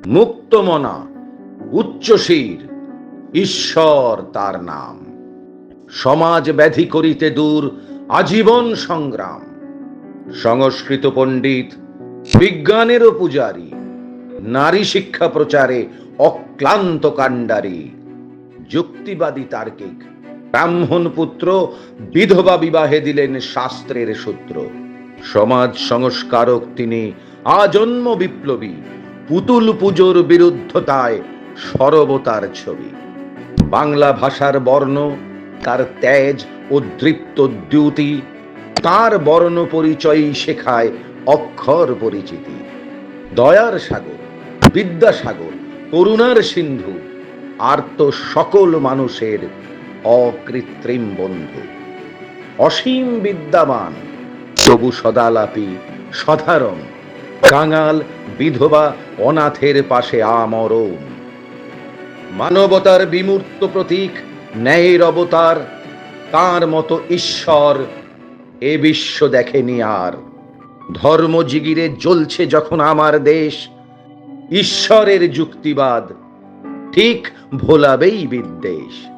মুক্তমনা, উচ্চশির, ঈশ্বর তার নাম। সমাজ ব্যাধি করিতে দূর আজীবন সংগ্রাম। সংস্কৃত পণ্ডিত, বিজ্ঞানেরও পূজারী, নারী শিক্ষা প্রচারে অক্লান্ত কাণ্ডারী। যুক্তিবাদী তার্কিক, ব্রাহ্মণ পুত্র, বিধবা বিবাহে দিলেন শাস্ত্রের সূত্র। সমাজ সংস্কারক তিনি, আজন্ম বিপ্লবী, পুতুল পুজোর বিরুদ্ধতায় সরবতার ছবি। বাংলা ভাষার বর্ণ, তার তেজ ও দৃপ্ত দ্যুতি, তার বর্ণ পরিচয়ই শেখায় অক্ষর পরিচিতি। দয়ার সাগর, বিদ্যাসাগর, করুণার সিন্ধু, আর্ত সকল মানুষের অকৃত্রিম বন্ধু। অসীম বিদ্যাবান, তবু সদালাপী, সাধারণ, কাঙাল, বিধবা, অনাথের পাশে আমরণ। মানবতার বিমূর্ত প্রতীক, ন্যায়ের অবতার, তার মতো ঈশ্বর এ বিশ্ব দেখেনি আর। ধর্মজিগিরে জ্বলছে যখন আমার দেশ, ঈশ্বরের যুক্তিবাদ ঠিক ভোলাবেই বিদ্বেষ।